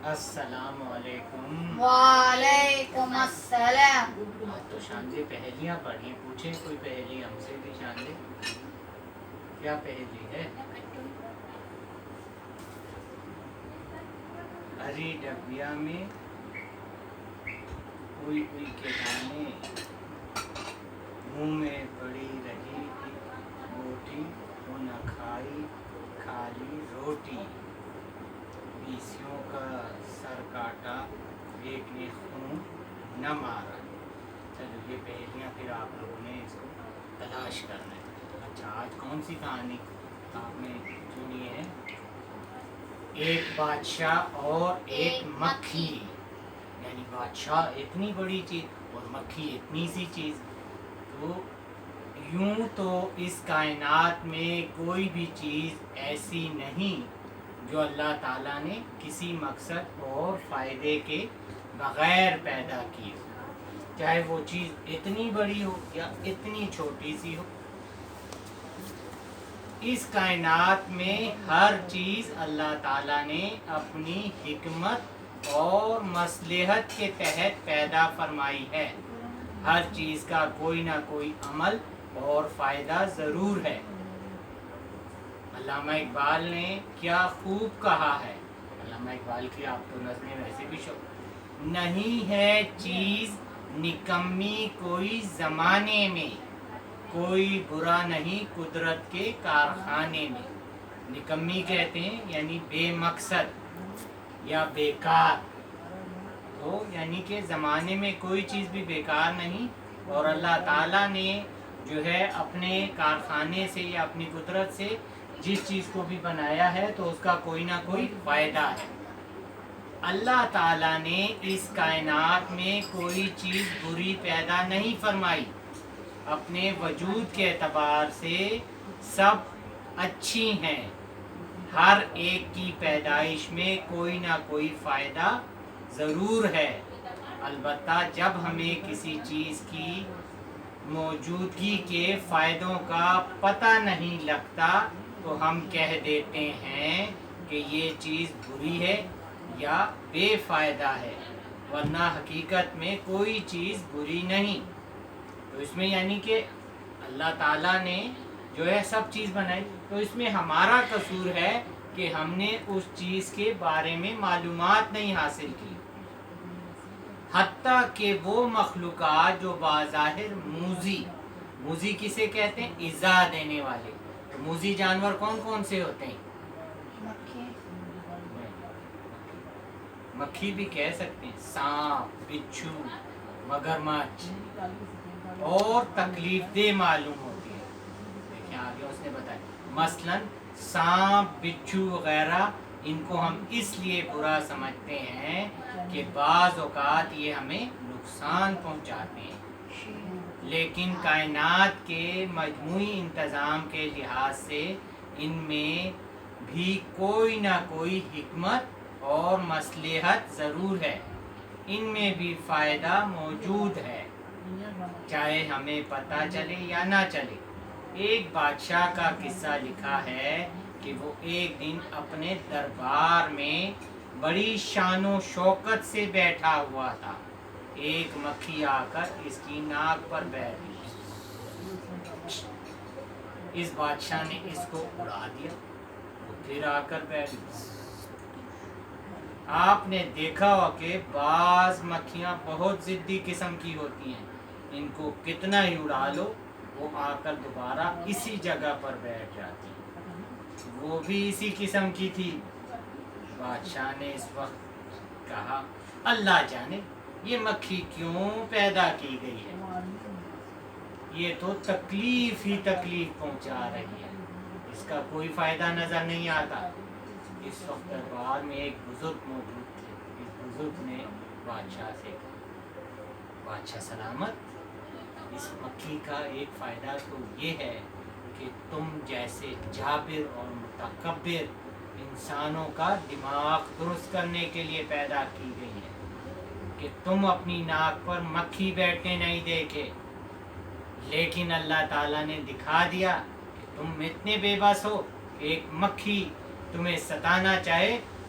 السلام علیکم۔ وعلیکم السلام۔ تو شاندے پہلیاں پڑھی، پوچھیں کوئی پہلی ہم سے بھی شاندے، کیا پہلی ہے؟ ہری ڈبیا میں کوئی کوئی کے دانے، منہ میں پڑی رہی بوٹی، وہ نہ کھائی کھالی روٹی، بیسیوں کا سر کاٹا ایک نے خون نہ مارا۔ چلو یہ پہلیاں پھر آپ لوگوں نے اس کو تلاش کرنا ہے۔ اچھا آج کون سی کہانی آپ نے سنی ہے؟ ایک بادشاہ اور ایک مکھی، یعنی بادشاہ اتنی بڑی چیز اور مکھی اتنی سی چیز۔ تو یوں تو اس کائنات میں کوئی بھی چیز ایسی نہیں جو اللہ تعالیٰ نے کسی مقصد اور فائدے کے بغیر پیدا کی ہو، چاہے وہ چیز اتنی بڑی ہو یا اتنی چھوٹی سی ہو۔ اس کائنات میں ہر چیز اللہ تعالیٰ نے اپنی حکمت اور مصلحت کے تحت پیدا فرمائی ہے۔ ہر چیز کا کوئی نہ کوئی عمل اور فائدہ ضرور ہے۔ علامہ اقبال نے کیا خوب کہا ہے، علامہ اقبال کی آپ تو نظمیں ویسے بھی نہیں ہے چیز نکمی کوئی زمانے میں، کوئی برا نہیں قدرت کے کارخانے میں۔ نکمی کہتے ہیں یعنی بے مقصد یا بیکار، تو یعنی کہ زمانے میں کوئی چیز بھی بیکار نہیں، اور اللہ تعالیٰ نے جو ہے اپنے کارخانے سے یا اپنی قدرت سے جس چیز کو بھی بنایا ہے تو اس کا کوئی نہ کوئی فائدہ ہے۔ اللہ تعالیٰ نے اس کائنات میں کوئی چیز بری پیدا نہیں فرمائی، اپنے وجود کے اعتبار سے سب اچھی ہیں۔ ہر ایک کی پیدائش میں کوئی نہ کوئی فائدہ ضرور ہے، البتہ جب ہمیں کسی چیز کی موجودگی کے فائدوں کا پتہ نہیں لگتا تو ہم کہہ دیتے ہیں کہ یہ چیز بری ہے یا بے فائدہ ہے، ورنہ حقیقت میں کوئی چیز بری نہیں۔ تو اس میں یعنی کہ اللہ تعالیٰ نے جو ہے سب چیز بنائی، تو اس میں ہمارا قصور ہے کہ ہم نے اس چیز کے بارے میں معلومات نہیں حاصل کی۔ حتیٰ کہ وہ مخلوقات جو بظاہر موذی کسے کہتے ہیں؟ ایذا دینے والے۔ تو موذی جانور کون کون سے ہوتے ہیں؟ مکھی بھی کہہ سکتے ہیں، سانپ، بچھو، مگرمچھ، اور تکلیف دہ معلوم ہوتی ہے۔ دیکھیں آگے اس نے بتایا مثلا سانپ، بچھو وغیرہ، ان کو ہم اس لیے برا سمجھتے ہیں کہ بعض اوقات یہ ہمیں نقصان پہنچاتے ہیں، لیکن کائنات کے مجموعی انتظام کے لحاظ سے ان میں بھی کوئی نہ کوئی حکمت اور مصلحت ضرور ہے، ان میں بھی فائدہ موجود ہے، چاہے ہمیں پتہ چلے یا نہ چلے۔ ایک بادشاہ کا قصہ لکھا ہے کہ وہ ایک دن اپنے دربار میں بڑی شان و شوکت سے بیٹھا ہوا تھا، ایک مکھی آ کر اس کی ناک پر بیٹھ گئی۔ اس بادشاہ نے اس کو اڑا دیا، وہ پھر آ کر بیٹھ گئی۔ آپ نے دیکھا ہو کہ بعض مکھیاں بہت ضدی قسم کی ہوتی ہیں، ان کو کتنا ہی اڑا لو وہ آ کر دوبارہ اسی جگہ پر بیٹھ جاتی ہیں۔ وہ بھی اسی قسم کی تھی۔ بادشاہ نے اس وقت کہا اللہ جانے یہ مکھی کیوں پیدا کی گئی ہے، یہ تو تکلیف ہی تکلیف پہنچا رہی ہے، اس کا کوئی فائدہ نظر نہیں آتا۔ اس وقت دربار میں ایک بزرگ موجود تھے، اس بزرگ نے بادشاہ سے کہا بادشاہ سلامت، اس مکھی کا ایک فائدہ تو یہ ہے کہ تم جیسے جابر اور متکبر انسانوں کا دماغ درست کرنے کے لیے پیدا کی گئی ہے، کہ تم اپنی ناک پر مکھی بیٹھنے نہیں دیکھے، لیکن اللہ تعالیٰ نے دکھا دیا کہ تم اتنے بے بس ہو کہ ایک مکھی تمہیں ستانا چاہے